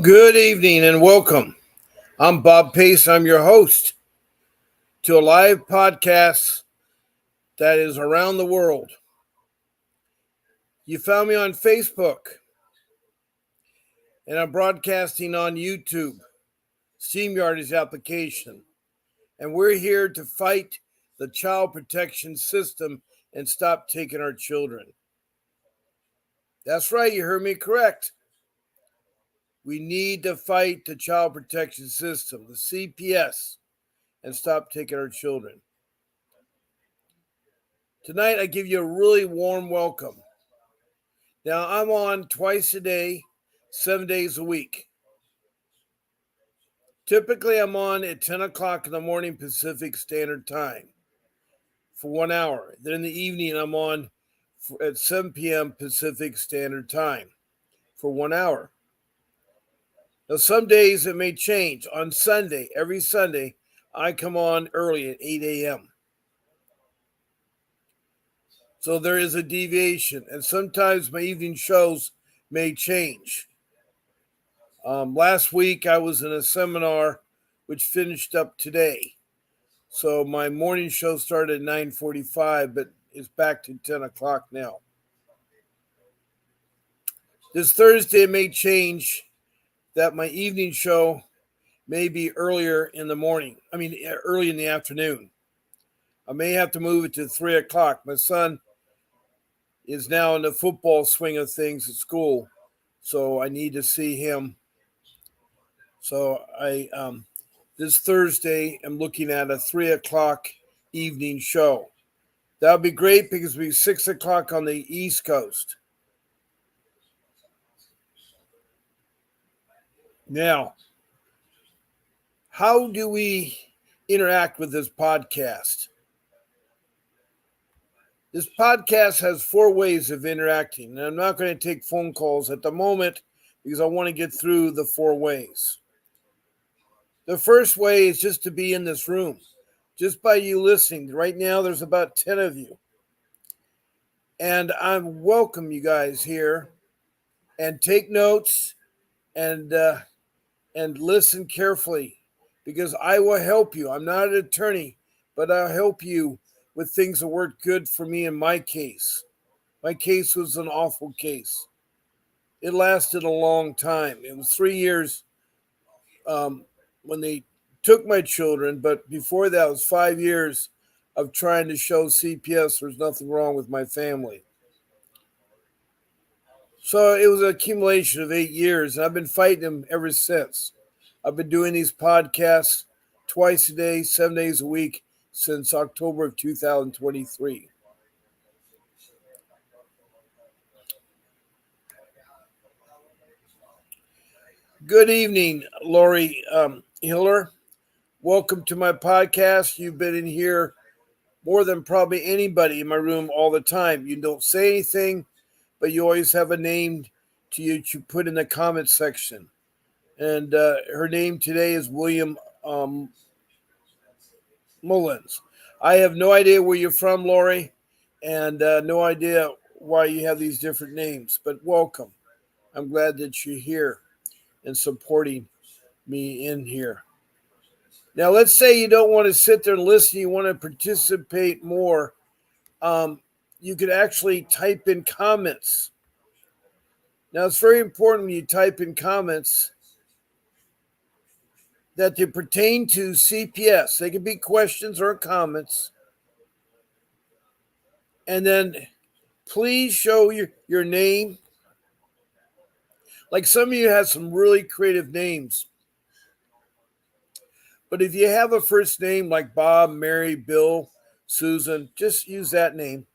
Good evening and welcome. I'm Bob Pace. I'm your host to a live podcast that is around the world. You found me on Facebook and I'm broadcasting on YouTube. StreamYard is application. And we're here to fight the child protection system and stop taking our children. That's right, you heard me correct. We need to fight the child protection system, the CPS, and stop taking our children. Tonight, I give you a really warm welcome. Now, I'm on twice a day, 7 days a week. Typically, I'm on at 10 o'clock in the morning Pacific Standard Time for 1 hour. Then in the evening, I'm on at 7 p.m. Pacific Standard Time for 1 hour. Now, some days it may change. On Sunday, every Sunday, I come on early at 8 a.m. So there is a deviation, and sometimes my evening shows may change. Last week I was in a seminar which finished up today. So my morning show started at 9:45, but it's back to 10 o'clock now. This Thursday it may change that my evening show may be earlier in the morning. Early in the afternoon. I may have to move it to 3 o'clock. My son is now in the football swing of things at school, so I need to see him. So this Thursday I'm looking at a 3 o'clock evening show. That would be great because it'll be 6 o'clock on the East Coast. Now, how do we interact with this podcast? This podcast has 4 ways of interacting, and I'm not going to take phone calls at the moment because I want to get through the 4 ways. The first way is just to be in this room. Just by you listening. Right now, there's about 10 of you. And I welcome you guys here and take notes and listen carefully because I will help you. I'm not an attorney, but I'll help you with things that work good for me in my case. My case was an awful case. It lasted a long time. It was 3 years when they took my children, but before that it was 5 years of trying to show CPS there's nothing wrong with my family. So it was an accumulation of 8 years, and I've been fighting them ever since. I've been doing these podcasts twice a day, 7 days a week, since October of 2023. Good evening, Lori Hiller. Welcome to my podcast. You've been in here more than probably anybody in my room all the time. You don't say anything, but you always have a name to you put in the comment section. And her name today is William Mullins. I have no idea where you're from, Lori, and no idea why you have these different names, but welcome. I'm glad that you're here and supporting me in here. Now, let's say you don't want to sit there and listen, you want to participate more. You could actually type in comments. Now, it's very important when you type in comments that they pertain to CPS. They can be questions or comments. And then please show your name. Like some of you have some really creative names. But if you have a first name like Bob, Mary, Bill, Susan, just use that name.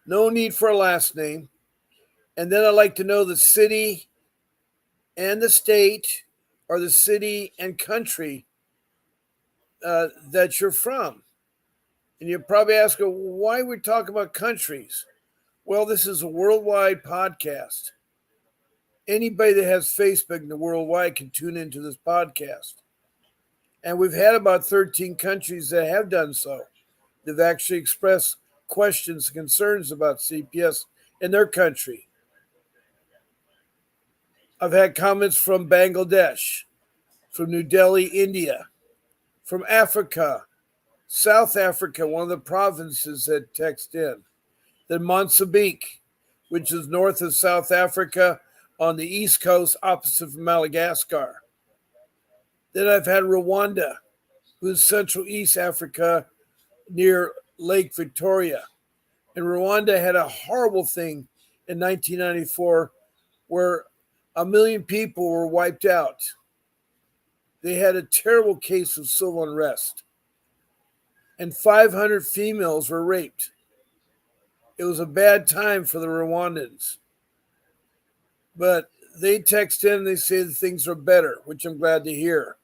No need for a last name. And then I'd like to know the city and the state, or the city and country that you're from. And you're probably asking, why we're talking about countries? Well, this is a worldwide podcast. Anybody that has Facebook in the worldwide can tune into this podcast. And we've had about 13 countries that have done so. They've actually expressed questions and concerns about CPS in their country. I've had comments from Bangladesh, from New Delhi, India, from Africa, South Africa, one of the provinces that text in. Then Mozambique, which is north of South Africa on the east coast, opposite from Madagascar. Then I've had Rwanda, who's Central East Africa near Lake Victoria. And Rwanda had a horrible thing in 1994 where 1 million people were wiped out. They had a terrible case of civil unrest, and 500 females were raped. It was a bad time for the Rwandans. But they text in and they say that things are better, which I'm glad to hear.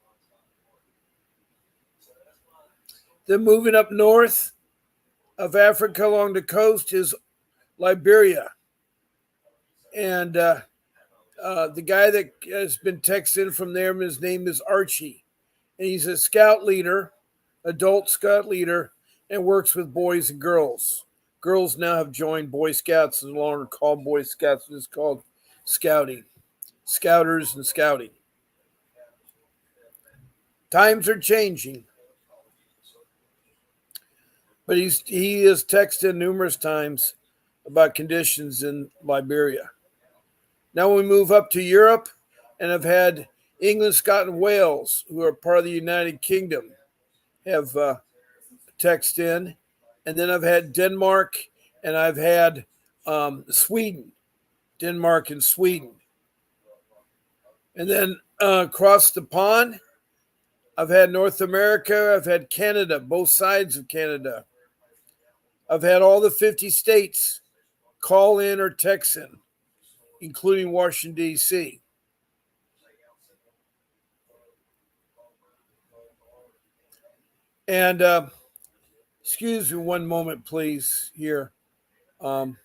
Then moving up north of Africa along the coast is Liberia. And the guy that has been texted from there, his name is Archie. And he's a scout leader, adult scout leader, and works with boys and girls. Girls now have joined Boy Scouts. It's no longer called Boy Scouts, it's called Scouting. Scouters and Scouting. Times are changing. But he has texted numerous times about conditions in Liberia. Now we move up to Europe, and I've had England, Scotland, Wales, who are part of the United Kingdom, have texted in. And then I've had Denmark, and I've had Sweden, Denmark and Sweden. And then across the pond, I've had North America, I've had Canada, both sides of Canada. I've had all the 50 states call in or text in, including Washington, D.C. And excuse me one moment, please, here. Um,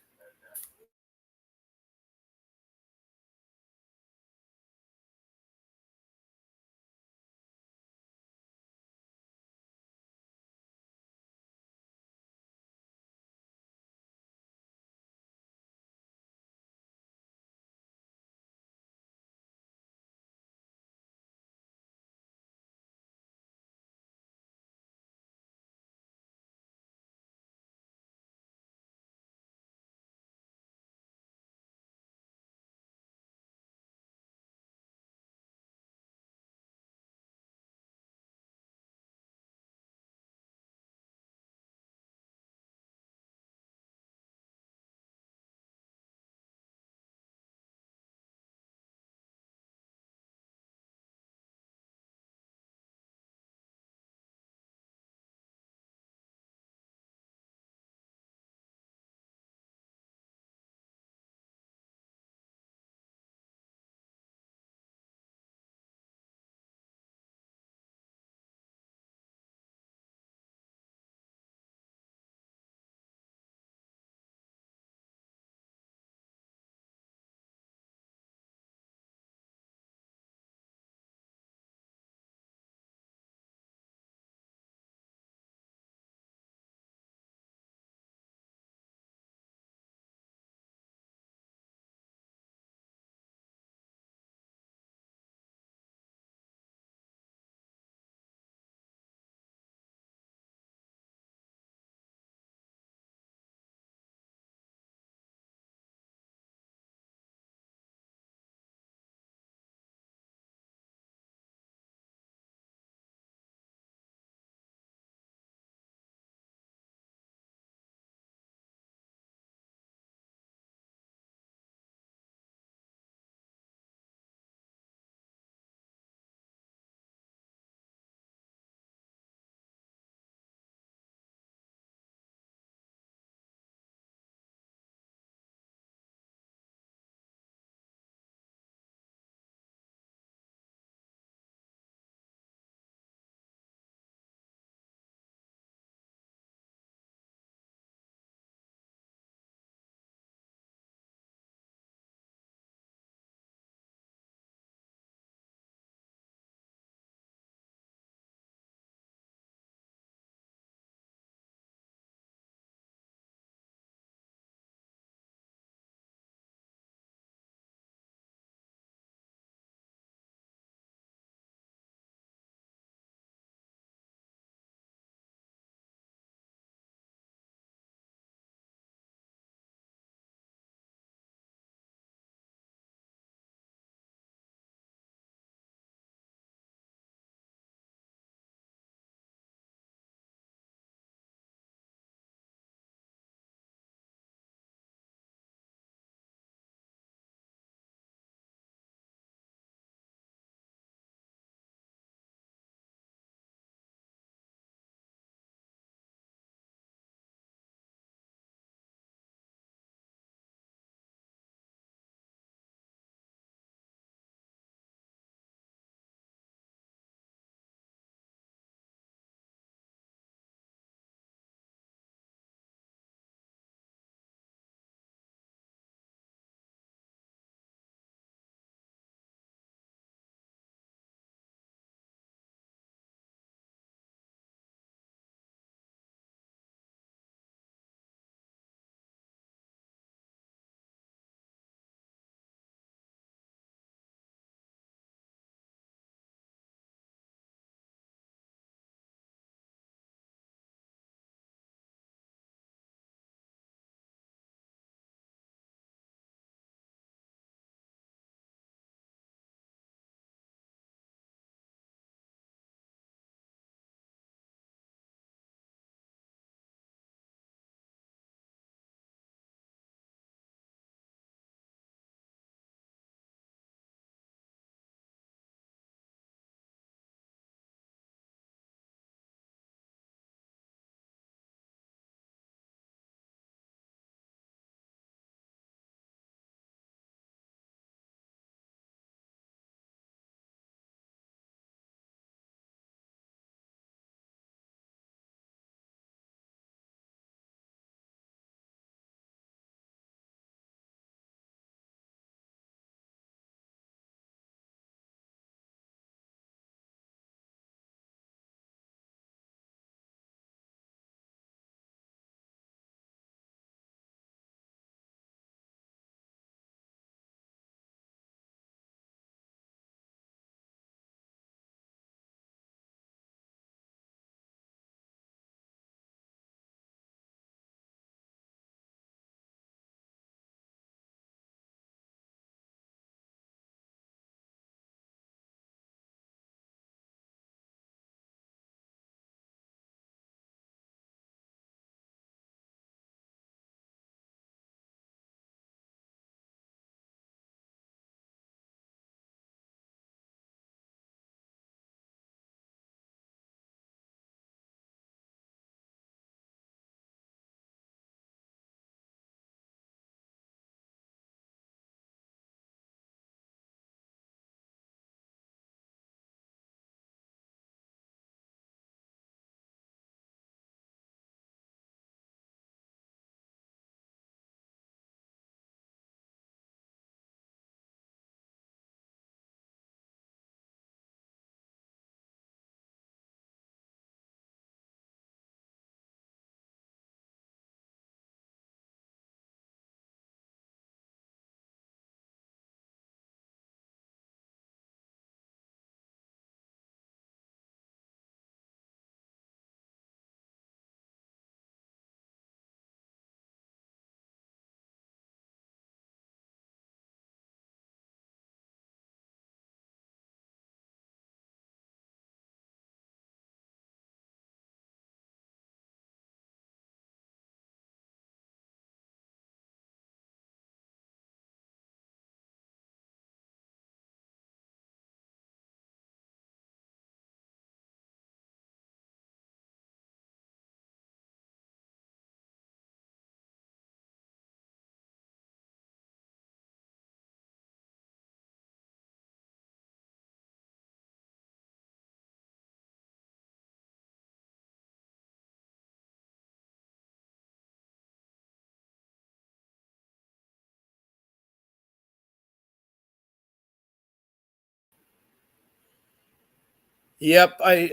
Yep, I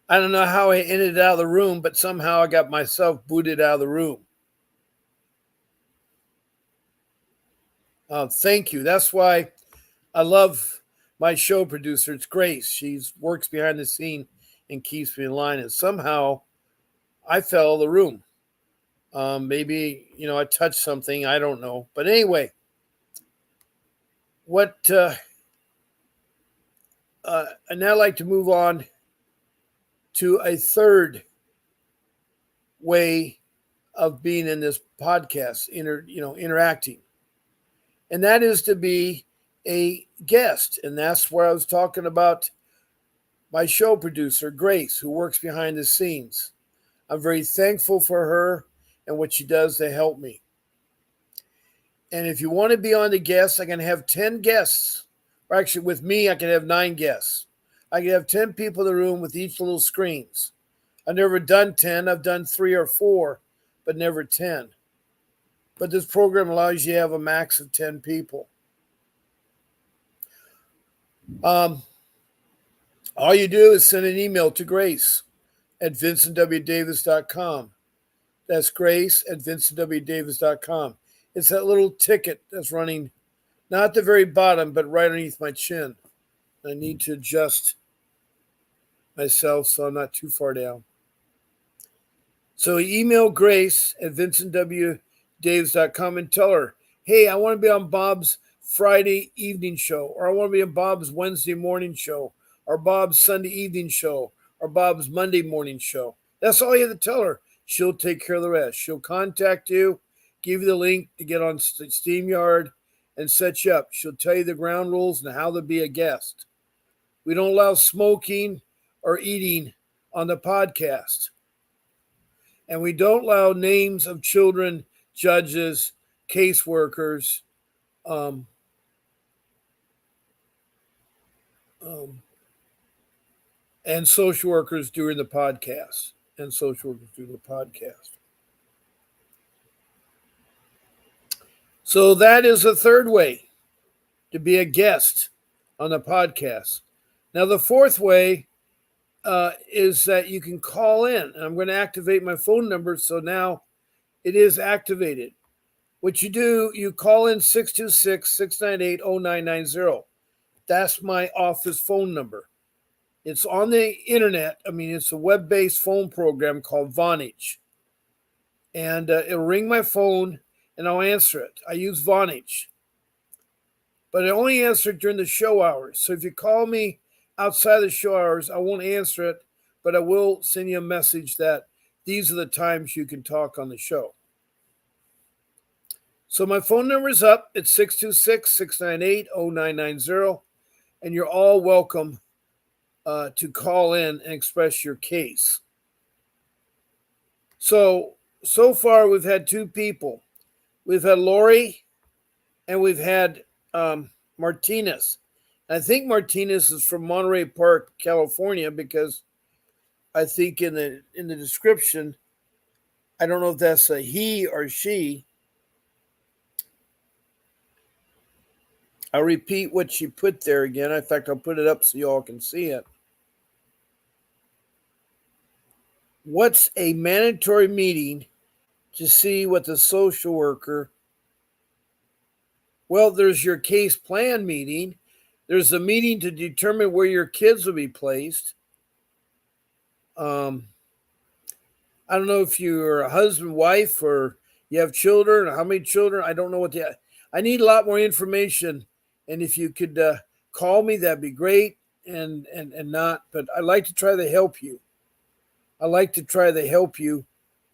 I don't know how I ended out of the room, but somehow I got myself booted out of the room. Thank you. That's why I love my show producer. It's Grace. She works behind the scene and keeps me in line. And somehow I fell out of the room. Maybe I touched something. I don't know. But anyway, what I'd now like to move on to a third way of being in this podcast, interacting, and that is to be a guest. And that's where I was talking about my show producer, Grace, who works behind the scenes. I'm very thankful for her and what she does to help me. And if you want to be on the guests, I can have 10 guests. Or actually, with me, I can have 9 guests. I can have 10 people in the room with each little screens. I've never done 10. I've done 3 or 4, but never 10. But this program allows you to have a max of 10 people. All you do is send an email to Grace at vincentwdavis.com. That's Grace at vincentwdavis.com. It's that little ticket that's running not at the very bottom, but right underneath my chin. I need to adjust myself so I'm not too far down. So email Grace at vincentwdavis.com and tell her, hey, I want to be on Bob's Friday evening show, or I want to be on Bob's Wednesday morning show, or Bob's Sunday evening show, or Bob's Monday morning show. That's all you have to tell her. She'll take care of the rest. She'll contact you, give you the link to get on StreamYard, and set you up. She'll tell you the ground rules and how to be a guest. We don't allow smoking or eating on the podcast. And we don't allow names of children, judges, caseworkers, um, and social workers during the podcast. So that is the third way to be a guest on the podcast. Now, the fourth way is that you can call in. And I'm going to activate my phone number. So now it is activated. What you do, you call in 626-698-0990. That's my office phone number. It's on the internet. I mean, it's a web-based phone program called Vonage. And it'll ring my phone and I'll answer it. I use Vonage. But I only answer it during the show hours. So if you call me outside the show hours, I won't answer it, but I will send you a message that these are the times you can talk on the show. So my phone number is up. It's 626-698-0990. And you're all welcome to call in and express your case. So far we've had 2 people. We've had Lori and we've had Martinez. I think Martinez is from Monterey Park, California, because I think in the description, I don't know if that's a he or she. I'll repeat what she put there again. In fact, I'll put it up so you all can see it. What's a mandatory meeting to see what the social worker? Well, there's your case plan meeting. There's a meeting to determine where your kids will be placed. I don't know if you're a husband, wife, or you have children, or how many children. I don't know I need a lot more information. And if you could call me, that'd be great. And not, but I'd like to try to help you.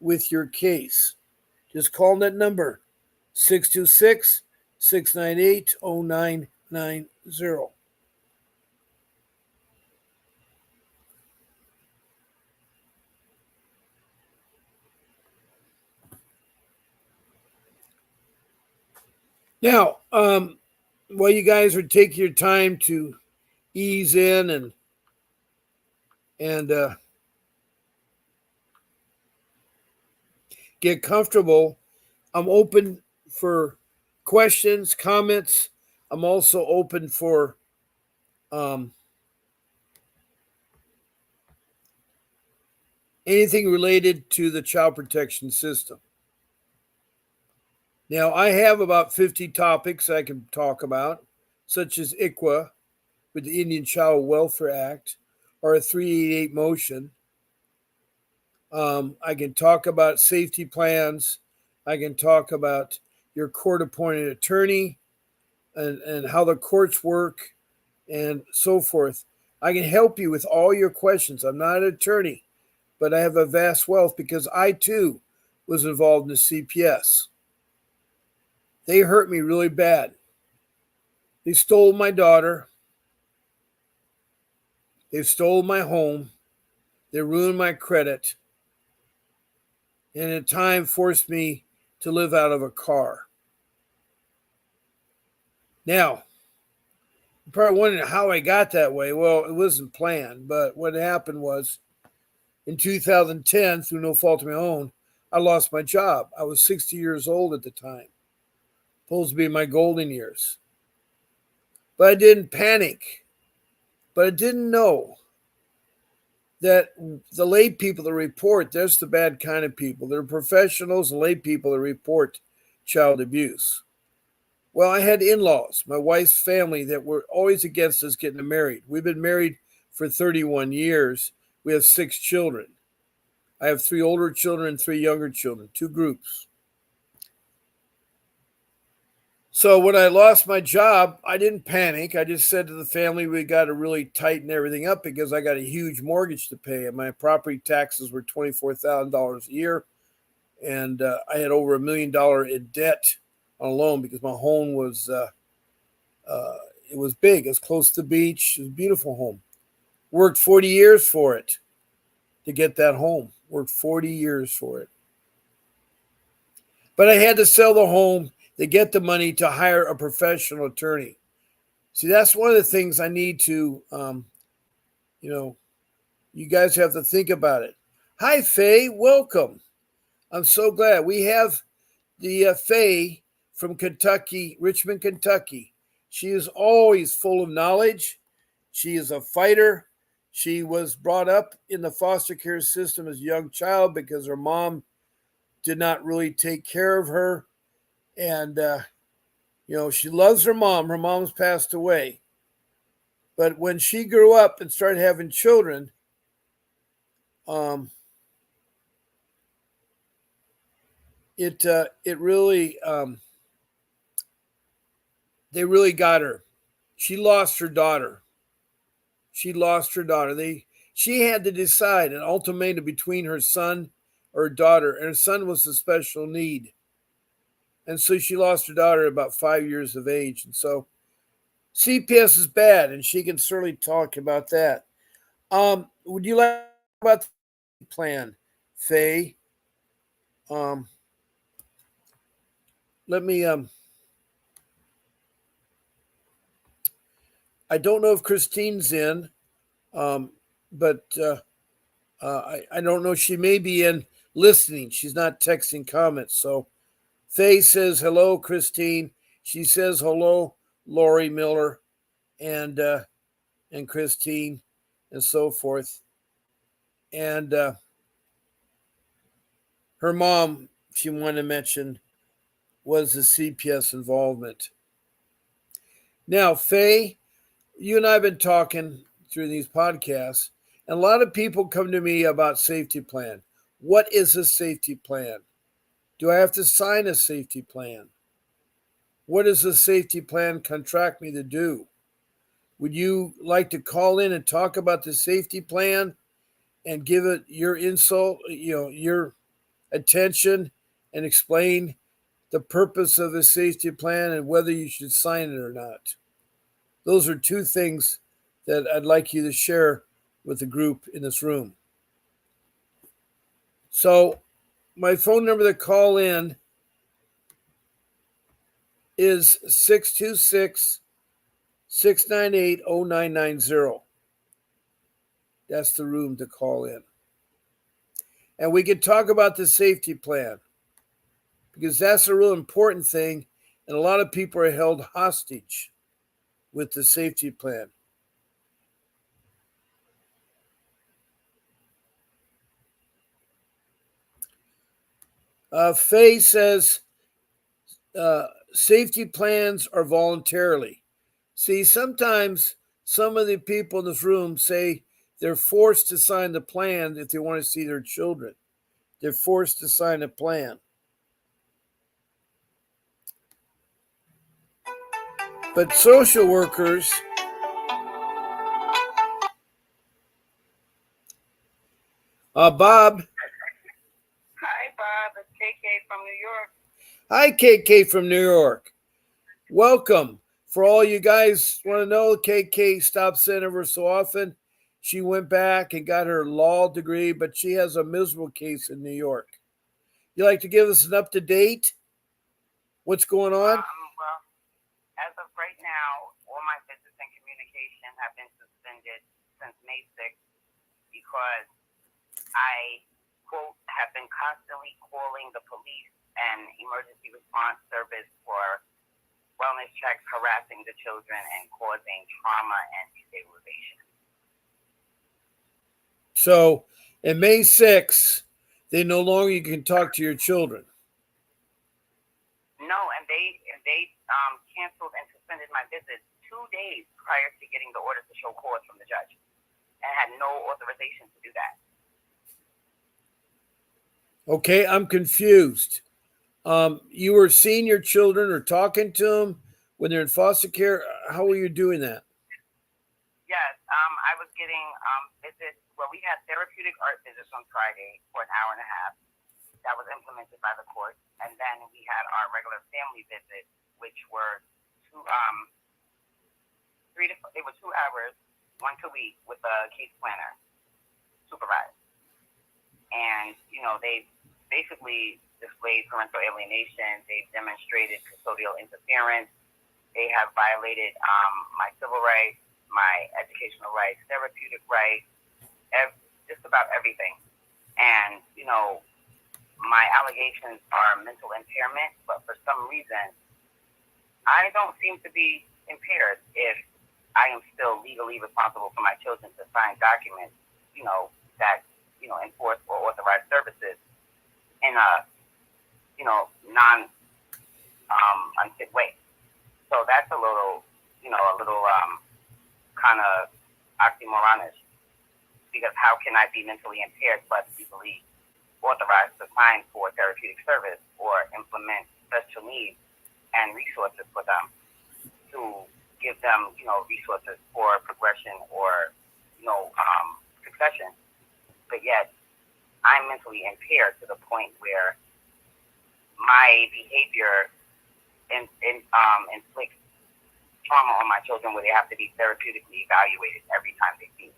With your case. Just call that number, 626-698-0990. Now, while you guys are taking your time to ease in and get comfortable, I'm open for questions, comments. I'm also open for anything related to the child protection system. Now, I have about 50 topics I can talk about, such as ICWA with the Indian Child Welfare Act or a 388 motion. I can talk about safety plans. I can talk about your court appointed attorney and how the courts work and so forth. I can help you with all your questions. I'm not an attorney, but I have a vast wealth because I too was involved in the CPS. They hurt me really bad. They stole my daughter. They stole my home. They ruined my credit. And at times forced me to live out of a car. Now, you're probably wondering how I got that way. Well, it wasn't planned, but what happened was in 2010, through no fault of my own, I lost my job. I was 60 years old at the time, supposed to be my golden years. But I didn't panic. But I didn't know that the lay people that report, there's the bad kind of people. They're professionals and lay people that report child abuse. Well, I had in-laws, my wife's family, that were always against us getting married. We've been married for 31 years. We have 6 children. I have 3 older children and 3 younger children, 2 groups. So when I lost my job, I didn't panic. I just said to the family, we got to really tighten everything up because I got a huge mortgage to pay. And my property taxes were $24,000 a year. And I had over $1 million in debt on a loan because my home was, it was big. It was close to the beach. It was a beautiful home. Worked 40 years for it to get that home. Worked 40 years for it. But I had to sell the home to get the money to hire a professional attorney. See, that's one of the things I need to, you guys have to think about it. Hi, Faye. Welcome. I'm so glad. We have the Faye from Kentucky, Richmond, Kentucky. She is always full of knowledge. She is a fighter. She was brought up in the foster care system as a young child because her mom did not really take care of her. And, she loves her mom. Her mom's passed away. But when she grew up and started having children, it really, they really got her. She lost her daughter. She had to decide an ultimatum between her son or her daughter, and her son was a special need. And so she lost her daughter at about 5 years of age. And so CPS is bad, and she can certainly talk about that. Would you like to talk about the plan, Faye? Let me, I don't know if Christine's in, but I don't know. She may be in listening. She's not texting comments. So Faye says, hello, Christine. She says, hello, Lori Miller and Christine and so forth. And her mom, she wanted to mention, was the CPS involvement. Now, Faye, you and I have been talking through these podcasts, and a lot of people come to me about safety plan. What is a safety plan? Do I have to sign a safety plan? What does a safety plan contract me to do? Would you like to call in and talk about the safety plan and give it your your attention and explain the purpose of the safety plan and whether you should sign it or not? Those are 2 things that I'd like you to share with the group in this room. So my phone number to call in is 626-698-0990. That's the room to call in. And we can talk about the safety plan because that's a real important thing. And a lot of people are held hostage with the safety plan. Faye says safety plans are voluntarily. See, sometimes some of the people in this room say they're forced to sign the plan if they want to see their children. They're forced to sign a plan. But social workers, Bob. Hi, Bob. It's KK from New York. Hi, KK from New York. Welcome. For all you guys want to know, KK stops in ever so often. She went back and got her law degree, but she has a miserable case in New York. You like to give us an up to date? What's going on? Well, as of right now, all my visits and communication have been suspended since May 6th because I, quote, have been constantly calling the police and emergency response service for wellness checks, harassing the children and causing trauma and destabilization. So, in May 6th, they no longer can talk to your children. No, and they canceled and suspended my visit 2 days prior to getting the order to show cause from the judge, and had no authorization to do that. Okay, I'm confused. You were seeing your children or talking to them when they're in foster care. How were you doing that? Yes, I was getting visits. Well, we had therapeutic art visits on Friday for an hour and a half. That was implemented by the court, and then we had our regular family visits, which were 2 hours, once a week, with a case planner supervised. And they've basically displayed parental alienation. They've demonstrated custodial interference. They have violated my civil rights, my educational rights, therapeutic rights, just about everything. And my allegations are mental impairment, but for some reason, I don't seem to be impaired if I am still legally responsible for my children to sign documents, that enforce or authorize services in a non unfit way. So that's a little kind of oxymoronish, because how can I be mentally impaired but legally authorized to sign for therapeutic service or implement special needs and resources for them, to give them resources for progression or succession, but yet I'm mentally impaired to the point where my behavior inflicts trauma on my children, where they have to be therapeutically evaluated every time they see me.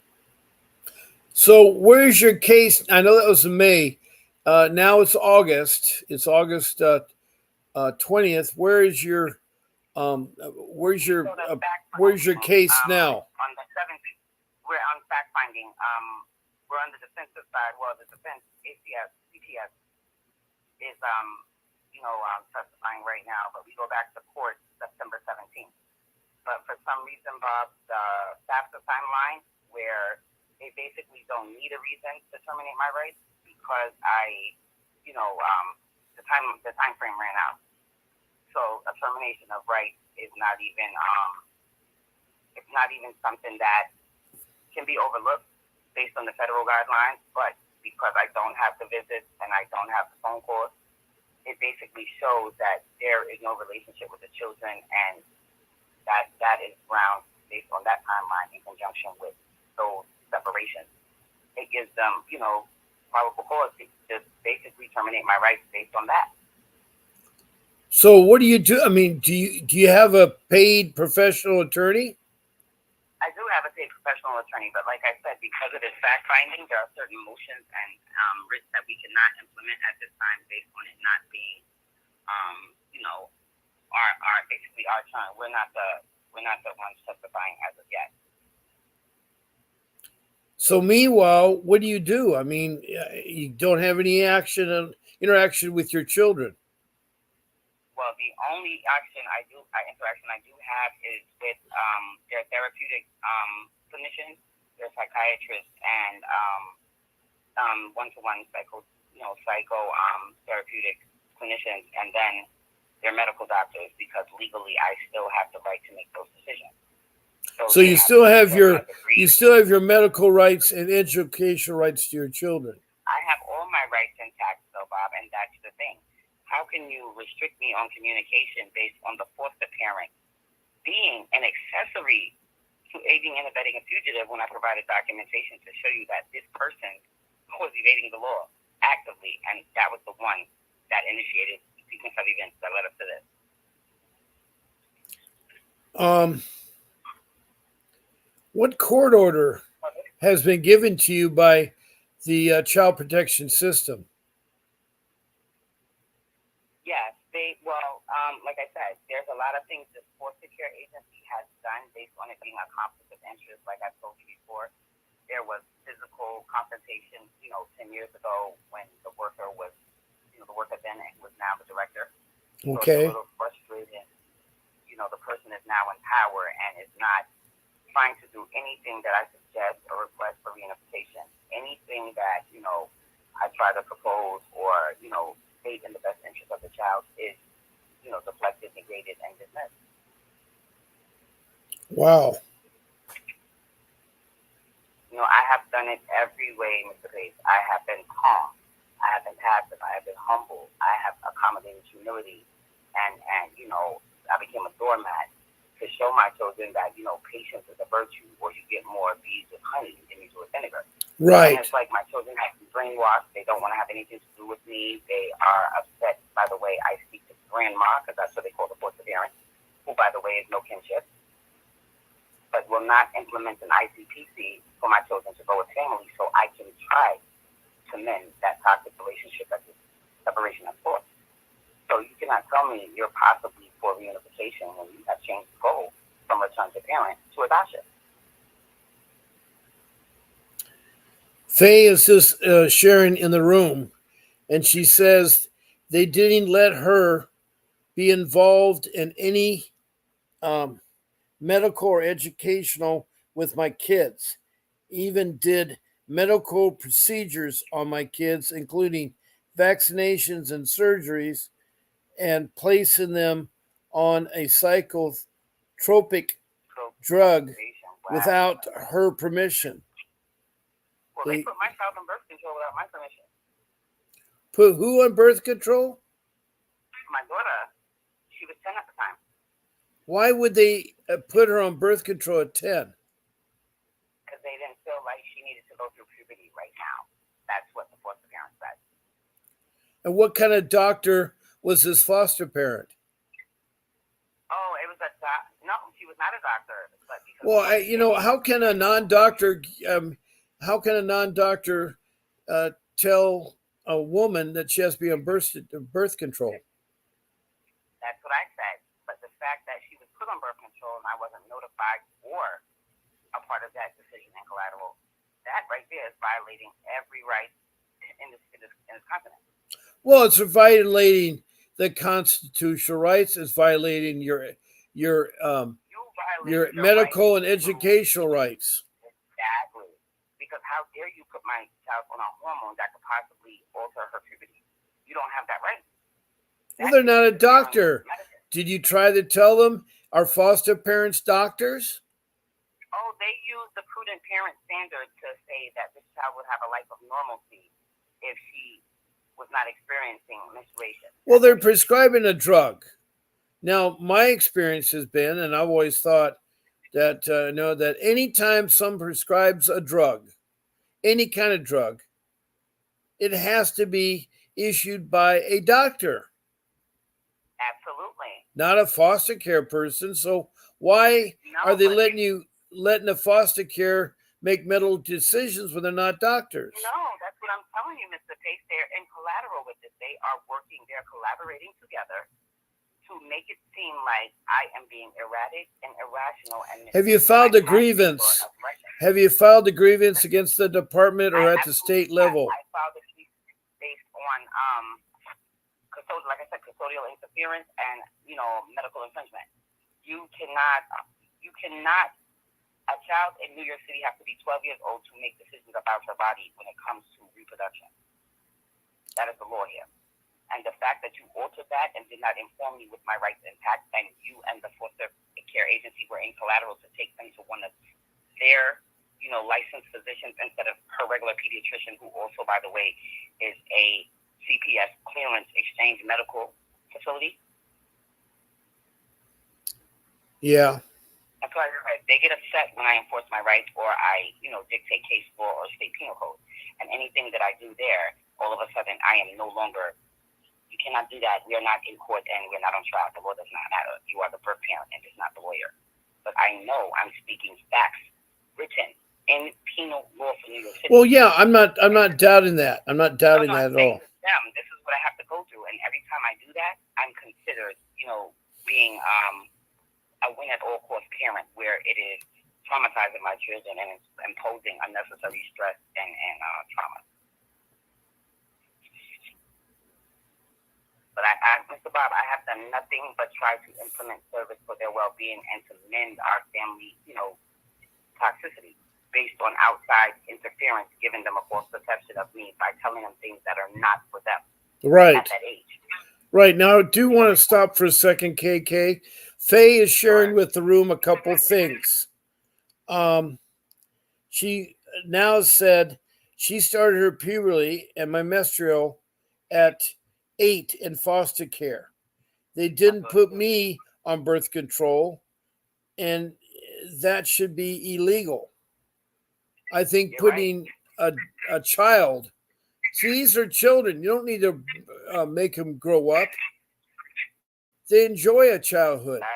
So, where's your case? I know that was in May. Now it's August. It's August 20th. Where's your case now? On the 17th, we're on fact finding. We're on the defensive side. Well, the defense, ACS, CPS, is testifying right now, but we go back to court September 17th. But for some reason, Bob, the FAFSA timeline, where they basically don't need a reason to terminate my rights, because the time frame ran out. So a termination of rights is not even something that can be overlooked based on the federal guidelines. But because I don't have the visits and I don't have the phone calls, it basically shows that there is no relationship with the children, and that is ground based on that timeline in conjunction with those separations. It gives them, probable cause to just basically terminate my rights based on that. So what do you do? I mean, do you have a paid professional attorney? I do have a paid professional attorney, but like I said, because of this fact finding, there are certain motions and risks that we cannot implement at this time based on it not being, our basically our turn. We're not the ones testifying as of yet. So meanwhile, what do? I mean, you don't have any interaction with your children. Well, the only interaction I do have is with their therapeutic clinicians, their psychiatrists, and one-to-one psycho therapeutic clinicians, and then their medical doctors, because legally I still have the right to make those decisions. So you still have your medical rights and educational rights to your children. I have all my rights intact, though, Bob, and that's the thing. How can you restrict me on communication based on the foster parent being an accessory to aiding and abetting a fugitive when I provided documentation to show you that this person was evading the law actively, and that was the one that initiated the sequence of events that led us to this. What court order has been given to you by the child protection system? Yes, like I said, there's a lot of things the foster care agency has done based on it being a conflict of interest, like I told you before. There was physical confrontation, 10 years ago when the worker was, the worker then was now the director. Okay. So it's a little frustrating. The person is now in power and is not trying to do anything that I suggest or request for reunification. Anything that, I try to propose or, state in the best interest of the child is, deflected, negated, and dismissed. Wow. I have done it every way, Mr. Bates. I have been calm. I have been passive. I have been humble. I have accommodated humility. And I became a doormat to show my children that, patience is a virtue, or you get more bees with honey than you do with vinegar. Right. And it's like my children have been brainwashed. They don't want to have anything to do with me. They are upset by the way I speak to grandma, because that's what they call the foster parent, who, by the way, is no kinship, but will not implement an ICPC for my children to go with family so I can try to mend that toxic relationship that this separation has forced. So you cannot tell me you're possibly for reunification when you have changed the goal from return to parent to adoption. Faye is just sharing in the room, and she says they didn't let her be involved in any medical or educational with my kids. Even did medical procedures on my kids, including vaccinations and surgeries, and placing them on a psychotropic drug without her permission. Well, they put my child on birth control without my permission. Put who on birth control? My daughter. She was 10 at the time. Why would they put her on birth control at 10? Because they didn't feel like she needed to go through puberty right now. That's what the foster parent said. And what kind of doctor was this foster parent? Oh, it was a doctor. No, she was not a doctor. But well, how can a non-doctor tell a woman that she has to be on birth control? That's what I said. But the fact that she was put on birth control and I wasn't notified or a part of that decision and collateral, that right there is violating every right in this continent. Well, it's violating the constitutional rights. It's violating your medical and educational rights. Exactly. Because how dare you put my child on a hormone that could possibly alter her puberty? You don't have that right. Well, they're not a doctor. Did you try to tell them, are foster parents doctors? Oh, they use the prudent parent standard to say that this child would have a life of normalcy if she was not experiencing menstruation. Well, they're prescribing a drug. Now, my experience has been, and I've always thought that, that anytime someone prescribes a drug, any kind of drug, it has to be issued by a doctor. Absolutely. Not a foster care person. So why are they letting a foster care make medical decisions when they're not doctors? No, that's what I'm telling you, Mr. Pace. They're in collateral with this. They are working, they're collaborating together to make it seem like I am being erratic and irrational. And have you filed a grievance? Have you filed a grievance against the department or at the state level? I filed a grievance based on like I said, custodial interference and medical infringement. You cannot. A child in New York City has to be 12 years old to make decisions about her body when it comes to reproduction. That is the law here. And the fact that you altered that and did not inform me with my rights intact, and you and the foster care agency were in collateral to take them to one of their, licensed physicians instead of her regular pediatrician, who also, by the way, is a CPS clearance exchange medical facility. Yeah. That's why they get upset when I enforce my rights or I, dictate case law or state penal code. And anything that I do there, all of a sudden I am no longer. You cannot do that. We are not in court and we're not on trial. The law does not matter. You are the birth parent and it's not the lawyer. But I know I'm speaking facts written in penal law for New York City. Well, yeah, I'm not doubting that. I'm not doubting that at all. This is what I have to go through, and every time I do that, I'm considered, being a win at all cost parent, where it is traumatizing my children and it's imposing unnecessary stress and trauma. But Mr. Bob, I have done nothing but try to implement service for their well-being and to mend our family, toxicity based on outside interference, giving them a false perception of me by telling them things that are not for them at that age. Right. Now, I do want to stop for a second, KK. Faye is sharing with the room a couple things. She now said she started her puberty and my menstrual at 8 in foster care. They didn't put me on birth control, and that should be illegal. I think putting a child, see, these are children. You don't need to make them grow up. They enjoy a childhood. It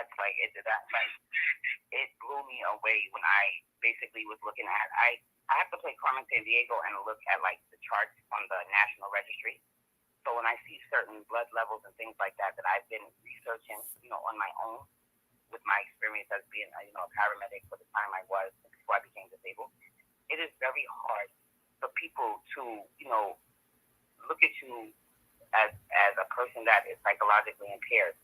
blew me away when I basically was looking at. I have to play Carmen Sandiego and look at the charts on the National Registry. So when I see certain blood levels and things like that I've been researching, on my own with my experience as being a paramedic for the time I was before I became disabled, it is very hard for people to look at you as a person that is psychologically impaired,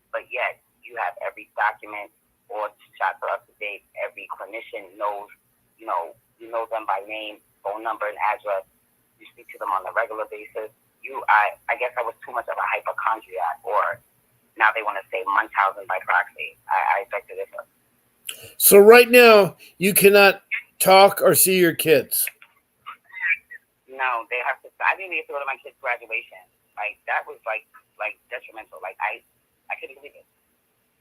but yet you have every document or shots are up to date. Every clinician knows, you know them by name, phone number, and address. You speak to them on a regular basis. I guess I was too much of a hypochondriac, or now they want to say Munchausen by proxy. I affected it. So right now, you cannot talk or see your kids. No, they have to. I didn't even get to go to my kids' graduation. That was detrimental. I couldn't believe it.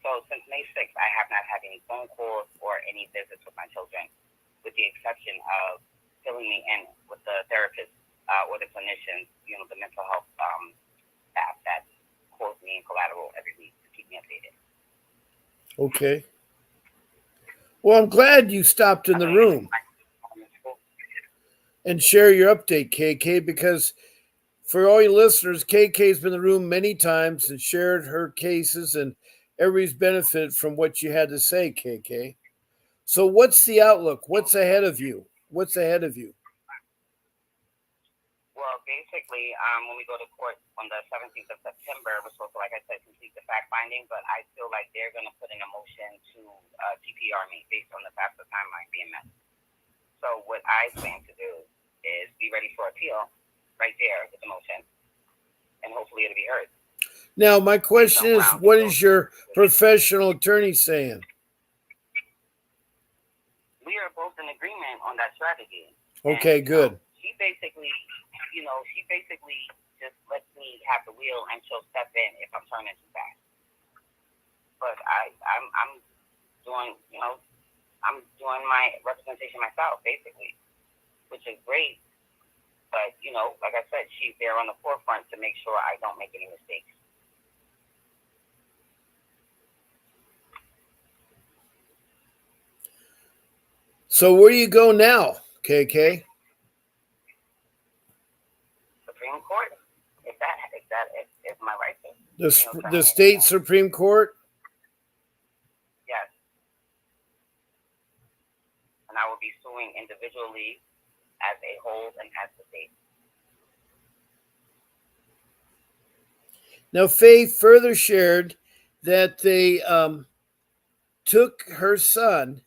So since May 6th, I have not had any phone calls or any visits with my children, with the exception of filling me in with the therapist or the clinicians, the mental health staff that calls me in collateral every week to keep me updated. Okay. Well, I'm glad you stopped in the room and share your update, KK, because for all your listeners, KK's been in the room many times and shared her cases, and everybody's benefited from what you had to say, KK. So what's the outlook? What's ahead of you? Well, basically, when we go to court on the 17th of September, we're supposed to, like I said, complete the fact finding, but I feel like they're going to put in a motion to TPR me based on the FAFSA timeline being met. So what I plan to do is be ready for appeal right there with the motion, and hopefully it'll be heard. Now, my question is, what is your professional attorney saying? We are both in agreement on that strategy. Okay, good. She basically just lets me have the wheel, and she'll step in if I'm turning too fast. But I'm doing, I'm doing my representation myself, basically, which is great. But, like I said, she's there on the forefront to make sure I don't make any mistakes. So where do you go now, KK? Supreme Court, if my right is. The state Supreme Court? Yes. And I will be suing individually, as a whole, and as the state. Now, Faye further shared that they took her son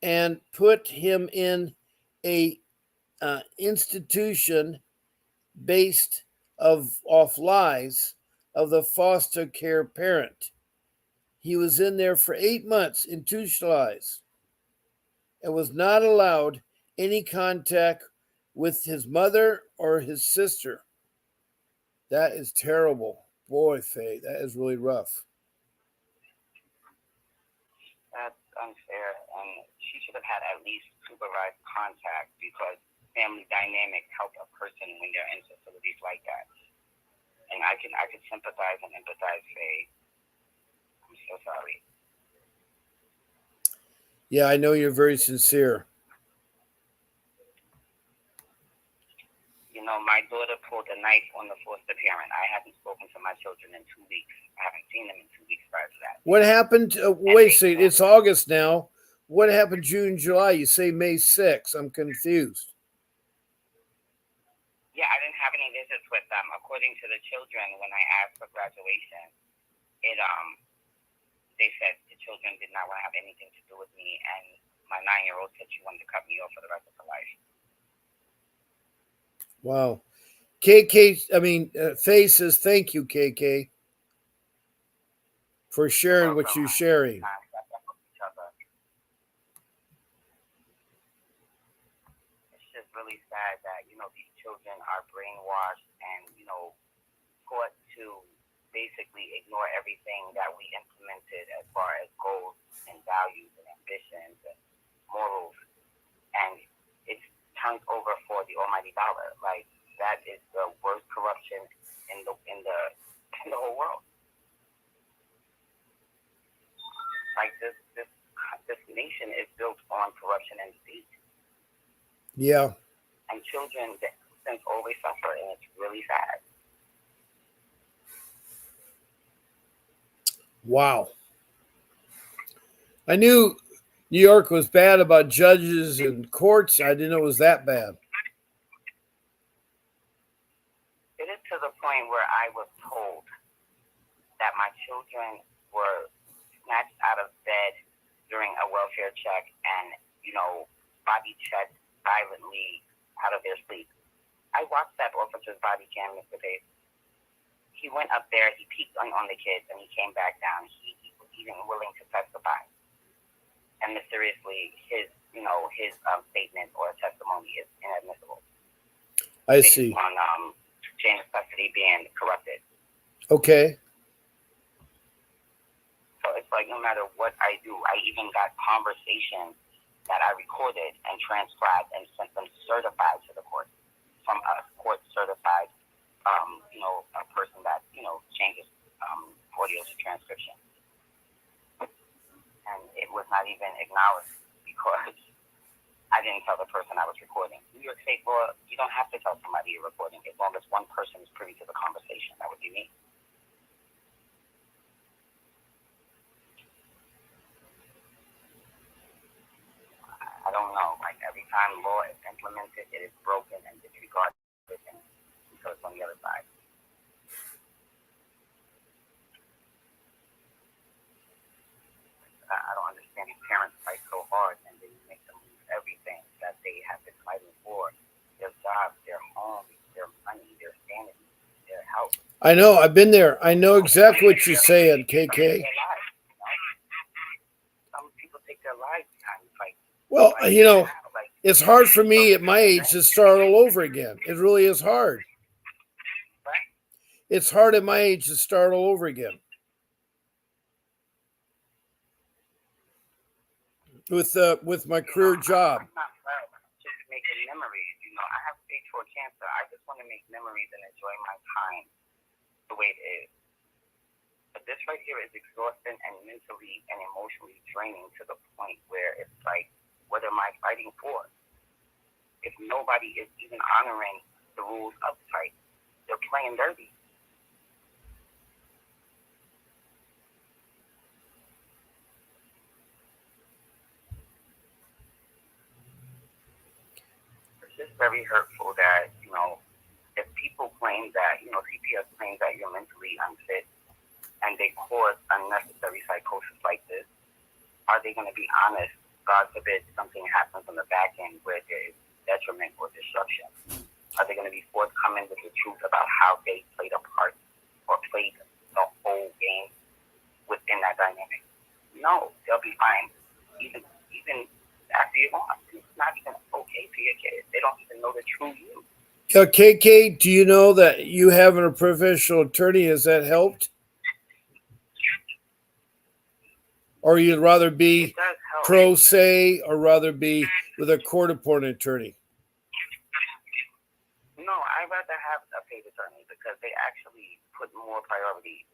and put him in a institution based off lies of the foster care parent. He was in there for 8 months in two lies and was not allowed any contact with his mother or his sister. That is terrible. Boy, Faye, that is really rough. That's unfair, and she should have had at least supervised contact because family dynamics help a person when they're in facilities like that. And I could sympathize and empathize. Faye, I'm so sorry. Yeah, I know you're very sincere. You know, my daughter pulled a knife on the foster parent. I haven't spoken to my children in 2 weeks. I haven't seen them in 2 weeks prior to that. What happened? Wait a second. It's August now. What happened June, July? You say May 6th. I'm confused. Yeah, I didn't have any visits with them. According to the children, when I asked for graduation, they said the children did not want to have anything to do with me, and my 9-year-old said she wanted to cut me off for the rest of her life. Wow. Faye says thank you, KK, for sharing what you're sharing. It's just really sad that, these children are brainwashed and, taught to basically ignore everything that we implemented as far as goals and values and ambitions and morals. And it's turned over for the almighty dollar. Like, that is the worst corruption in the whole world. Like, this nation is built on corruption and deceit. Yeah. And children always suffer, and it's really sad. Wow. I knew New York was bad about judges and courts. I didn't know it was that bad. It is to the point where I was told that my children were snatched out of bed during a welfare check and, body checked violently out of their sleep. I watched that officer's body cam, Mr. Pace. He went up there, he peeked on the kids, and he came back down. He was even willing to testify. And mysteriously, his statement or testimony is inadmissible. I see. On chain of custody being corrupted. Okay. So it's like no matter what I do, I even got conversations that I recorded and transcribed and sent them certified to the court from a court certified, a person that, changes audio to transcription. And it was not even acknowledged because I didn't tell the person I was recording. New York State law, you don't have to tell somebody you're recording as long as one person is privy to the conversation. That would be me. I don't know. Like, every time law is implemented, it is broken and disregarded until it's on the other side. I don't understand these parents fight so hard and then you make them lose everything that they have been fighting for. Their jobs, their homes, their money, their sanity, their health. I know. I've been there. I know exactly what you're saying, KK. Some people take their lives behind the fight. Well, it's hard for me at my age to start all over again. It really is hard. It's hard at my age to start all over again. With my career job. I'm not proud. Just making memories. I have stage 4 cancer. I just want to make memories and enjoy my time the way it is. But this right here is exhausting and mentally and emotionally draining to the point where it's like, what am I fighting for? If nobody is even honoring the rules of the fight, they're playing dirty. It's just very hurtful that, if people claim that, CPS claims that you're mentally unfit and they cause unnecessary psychosis like this, are they going to be honest? God forbid something happens on the back end where there is detriment or disruption. Are they going to be forthcoming with the truth about how they played a part or played the whole game within that dynamic? No, they'll be fine. Even after you're gone, it's not even okay for your kids. They don't even know the true you. KK, do you know that you having a professional attorney, has that helped? Or you'd rather be pro se or rather be with a court-appointed attorney? No, I'd rather have a paid attorney because they actually put more priority,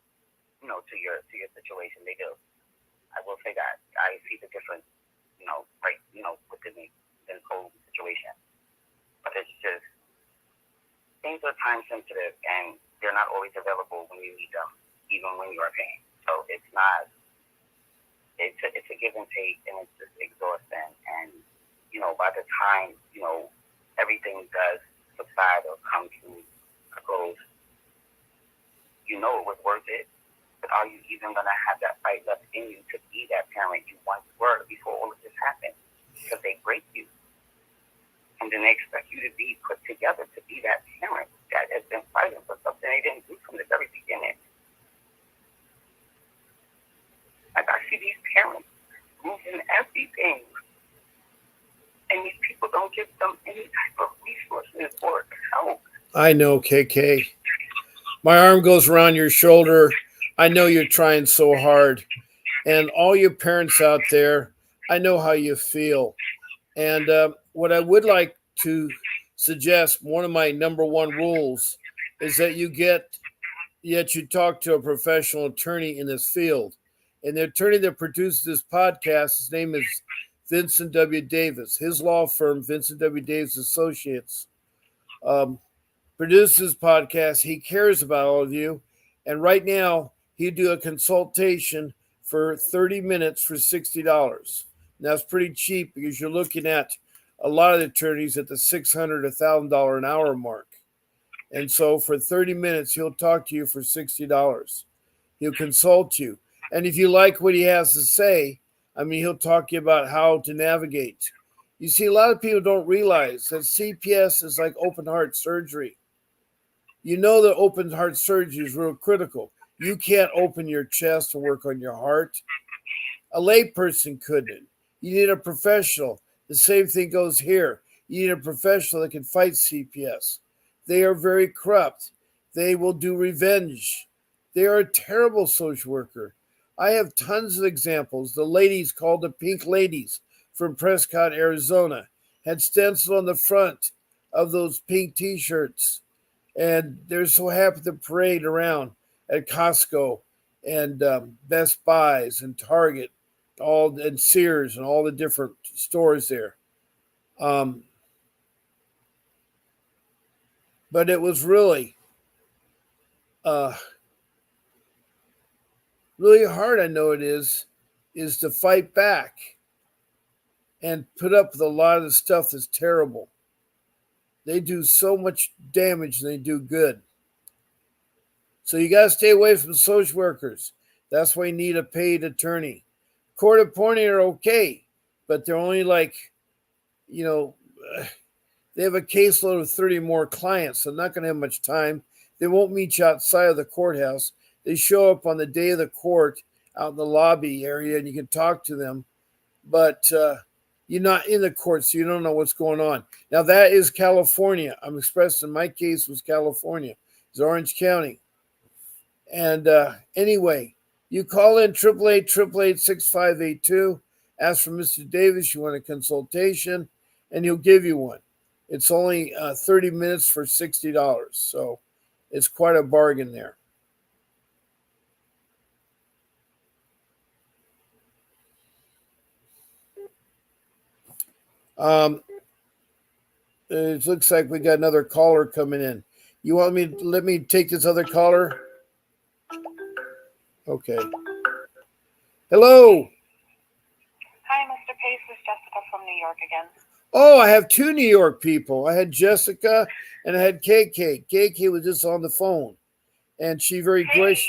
to your situation. They do. I will say that. I see the difference, within the whole situation. But it's just, things are time sensitive and they're not always available when you need them, even when you are paying. So it's not, it's a give and take, and it's just exhausting. And, by the time, everything does subside or come to a close, it was worth it. But are you even going to have that fight left in you to be that parent you once were before all of this happened? Because they break you. And then they expect you to be put together to be that parent that has been fighting for something they didn't do from the very beginning. Like, I see these parents losing everything. And these people don't give them any type of resources or help. I know, KK. My arm goes around your shoulder. I know you're trying so hard. And all your parents out there, I know how you feel. And what I would like to suggest, one of my number one rules is that you talk to a professional attorney in this field. And the attorney that produces this podcast, his name is Vincent W. Davis. His law firm, Vincent W. Davis Associates, produces podcast. He cares about all of you. And right now, he'd do a consultation for 30 minutes for $60. And that's pretty cheap because you're looking at a lot of the attorneys at the $600, $1,000 an hour mark. And so for 30 minutes, he'll talk to you for $60. He'll consult you. And if you like what he has to say, he'll talk to you about how to navigate. You see, a lot of people don't realize that CPS is like open heart surgery. You know that open heart surgery is real critical. You can't open your chest and work on your heart. A layperson couldn't. You need a professional. The same thing goes here. You need a professional that can fight CPS. They are very corrupt. They will do revenge. They are a terrible social worker. I have tons of examples. The ladies called the Pink Ladies from Prescott, Arizona, had stenciled on the front of those pink T-shirts. And they're so happy to parade around at Costco and Best Buys and Target, and Sears and all the different stores there. But it was really, really hard. I know it is to fight back and put up with a lot of the stuff that's terrible. They do so much damage and they do good. So you got to stay away from social workers. That's why you need a paid attorney. Court appointed are okay, but they're only like, they have a caseload of 30 more clients, so they're not going to have much time. They won't meet you outside of the courthouse. They show up on the day of the court out in the lobby area, and you can talk to them. But you're not in the court, so you don't know what's going on. Now, that is California. I'm expressing my case was California. It's Orange County. And anyway, you call in 888-888-6582. Ask for Mr. Davis. You want a consultation, and he'll give you one. It's only 30 minutes for $60. So it's quite a bargain there. It looks like we got another caller coming in. You want me to let me take this other caller? Okay. Hello. Hi, Mr. Pace. It's Jessica from New York again. Oh, I have two New York people. I had Jessica and I had KK. KK was just on the phone, and she very gracious.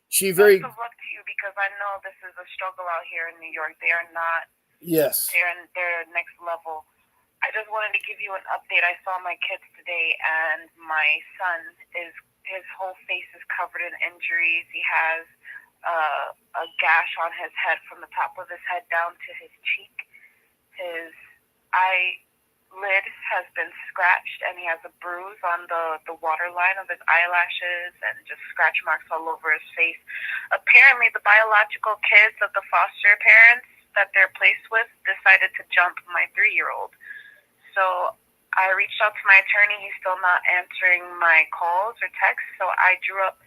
She very. Best of luck to you because I know this is a struggle out here in New York. They are not. Yes. They're next level. I just wanted to give you an update. I saw my kids today, and my son his whole face is covered in injuries. He has a gash on his head from the top of his head down to his cheek. His eyelid has been scratched, and he has a bruise on the waterline of his eyelashes and just scratch marks all over his face. Apparently, the biological kids of the foster parents that they're placed with decided to jump my 3-year-old. So I reached out to my attorney. He's still not answering my calls or texts. So I drew up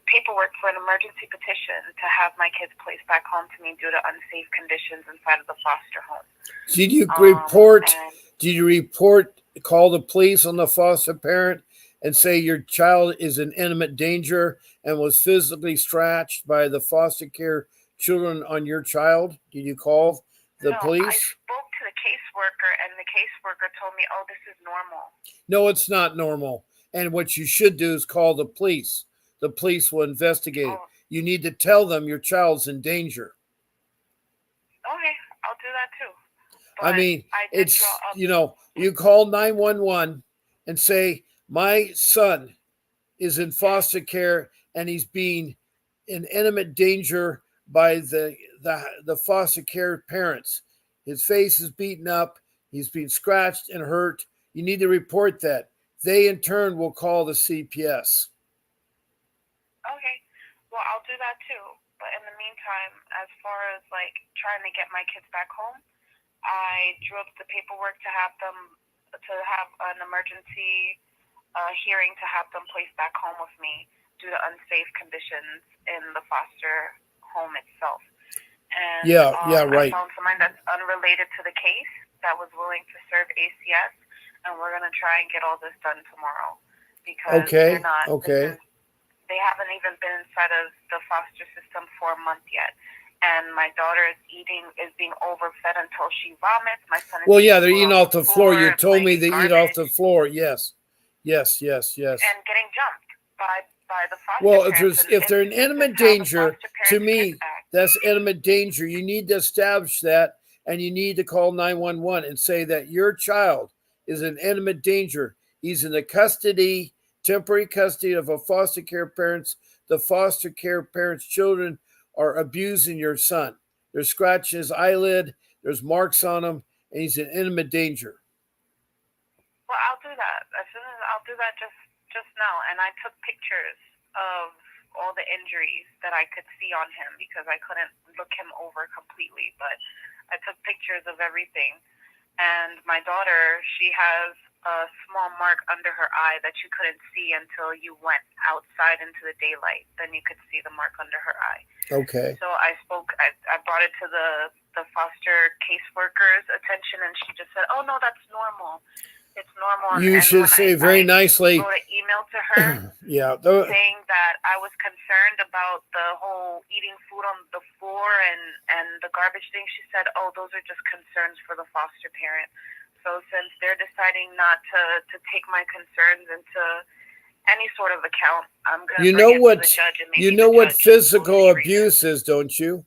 paperwork for an emergency petition to have my kids placed back home to me due to unsafe conditions inside of the foster home. Did you report? Did you report? Call the police on the foster parent and say your child is in imminent danger and was physically scratched by the foster care children on your child? Did you call the police? I spoke to the caseworker, and the caseworker told me, "Oh, this is normal." No, it's not normal. And what you should do is call the police. The police will investigate it. You need to tell them your child's in danger. Okay, I'll do that too. But I mean, it's, you call 911 and say, my son is in foster care and he's being in imminent danger by the foster care parents. His face is beaten up. He's being scratched and hurt. You need to report that. They, in turn, will call the CPS. Okay. Well, I'll do that too. But in the meantime, as far as trying to get my kids back home, I drew up the paperwork to have an emergency hearing to have them placed back home with me due to unsafe conditions in the foster home itself. And right. I found someone that's unrelated to the case that was willing to serve ACS, and we're going to try and get all this done tomorrow because they're not. They haven't even been inside of the foster system for a month yet. And my daughter is being overfed until she vomits. My son is they're eating off the floor. You told me they eat off the floor. Yes. And getting jumped by the foster parents. If they're in imminent danger, to me, that's imminent danger. You need to establish that, and you need to call 911 and say that your child is in imminent danger. He's in the temporary custody of a foster care parents. The foster care parents' children are abusing your son. They're scratching his eyelid. There's marks on him, and he's in imminent danger. Well, I'll do that. I'll do that just now. And I took pictures of all the injuries that I could see on him because I couldn't look him over completely. But I took pictures of everything. And my daughter, she has a small mark under her eye that you couldn't see until you went outside into the daylight. Then you could see the mark under her eye. Okay. So I brought it to the foster caseworker's attention, and she just said, "Oh no, that's normal. It's normal." You should say very nicely. I wrote an email to her saying that I was concerned about the whole eating food on the floor and the garbage thing. She said, "Oh, those are just concerns for the foster parent." So since they're deciding not to take my concerns into any sort of account, I'm going to bring it to the judge. And maybe what physical abuse is, don't you?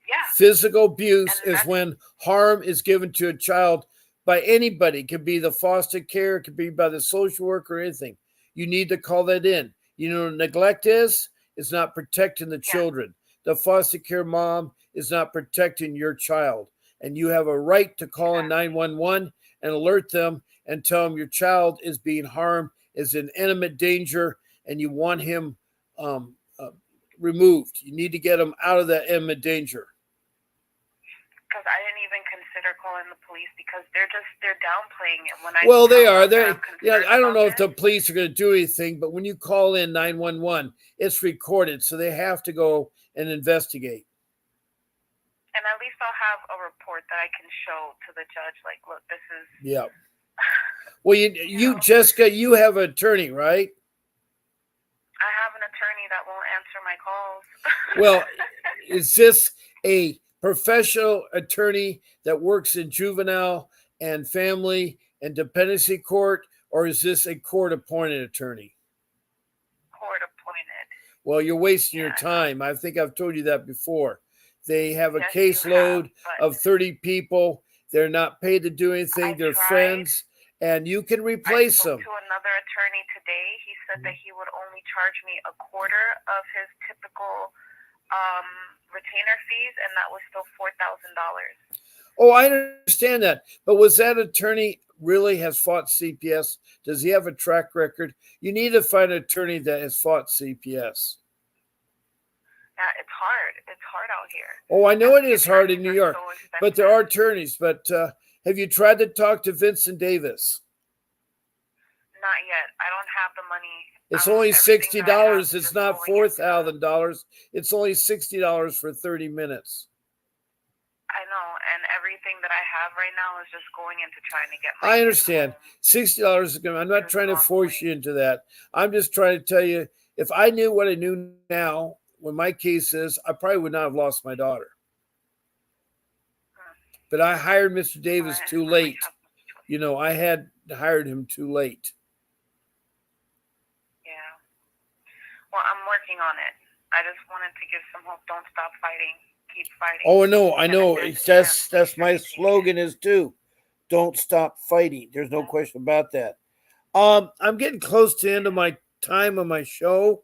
Yeah. Physical abuse is when harm is given to a child by anybody. It could be the foster care, it could be by the social worker or anything. You need to call that in. You know what neglect is? It's not protecting the children. The foster care mom is not protecting your child. And you have a right to call in 911 and alert them and tell them your child is being harmed, is in imminent danger, and you want him removed. You need to get him out of that imminent danger. Because I didn't even consider calling the police because they're downplaying it. They are. I don't know if the police are going to do anything, but when you call in 911, it's recorded, so they have to go and investigate. And at least I'll have a report that I can show to the judge. Like, look, this is. Yeah. Well, you Jessica, you have an attorney, right? I have an attorney that won't answer my calls. Well, is this a professional attorney that works in juvenile and family and dependency court, or is this a court-appointed attorney? Court-appointed. Well, you're wasting your time. I think I've told you that before. They have a caseload of 30 people. They're not paid to do anything. They're friends, and you can replace them. I spoke to another attorney today. He said that he would only charge me a quarter of his typical retainer fees, and that was still $4,000. Oh, I understand that. But was that attorney really has fought CPS? Does he have a track record? You need to find an attorney that has fought CPS. Yeah, it's hard. It's hard out here. Oh, I know it is hard in New York, but there are attorneys. But have you tried to talk to Vincent Davis? Not yet. I don't have the money. It's only $60. It's not $4,000. It's only $60 for 30 minutes. I know, and everything that I have right now is just going into trying to get I understand. $60 is going to, I'm not trying to force you into that. I'm just trying to tell you, if I knew what I knew now, when my case is, I probably would not have lost my daughter. But I hired Mr. Davis too late. You know, I had hired him too late. Yeah. Well, I'm working on it. I just wanted to give some hope. Don't stop fighting. Keep fighting. Oh, no, I know. That's my slogan is too. Don't stop fighting. There's no question about that. I'm getting close to the end of my time on my show.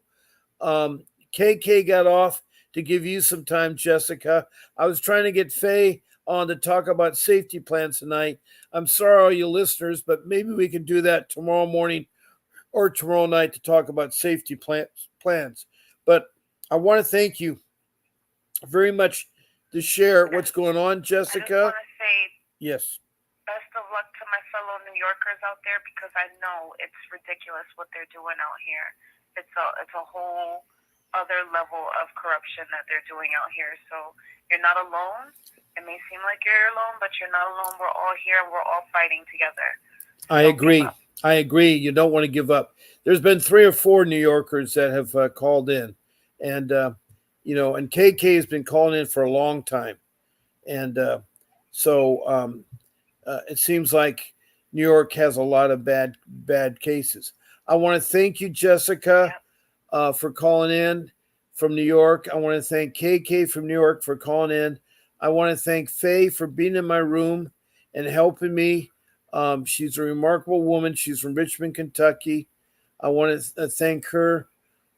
KK got off to give you some time, Jessica. I was trying to get Faye on to talk about safety plans tonight. I'm sorry, all you listeners, but maybe we can do that tomorrow morning or tomorrow night to talk about safety plans. But I want to thank you very much to share what's going on, Jessica. I just want to say yes. Best of luck to my fellow New Yorkers out there, because I know it's ridiculous what they're doing out here. It's a whole other level of corruption that they're doing out here. So you're not alone. It may seem like you're alone, but you're not alone. We're all here. We're all fighting together. I agree. I agree. You don't want to give up. There's been 3 or 4 New Yorkers that have called in, and and KK has been calling in for a long time, and so it seems like New York has a lot of bad cases. I want to thank you, Jessica, for calling in from New York. I want to thank KK from New York for calling in. I want to thank Faye for being in my room and helping me. She's a remarkable woman. She's from Richmond, Kentucky. I want to thank her.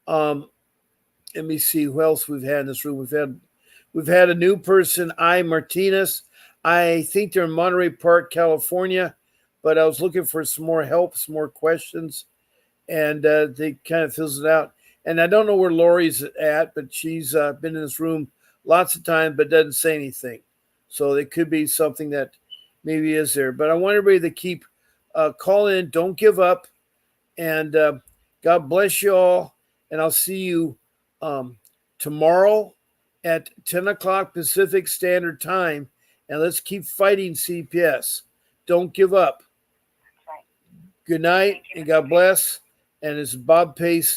Let me see who else we've had in this room. We've had a new person, Martinez. I think they're in Monterey Park, California, but I was looking for some more help, some more questions, and they kind of fizzled out. And I don't know where Lori's at, but she's been in this room lots of times, but doesn't say anything. So it could be something that maybe is there. But I want everybody to keep calling in. Don't give up. And God bless you all. And I'll see you tomorrow at 10 o'clock Pacific Standard Time. And let's keep fighting CPS. Don't give up. Good night and God bless. And it's Bob Pace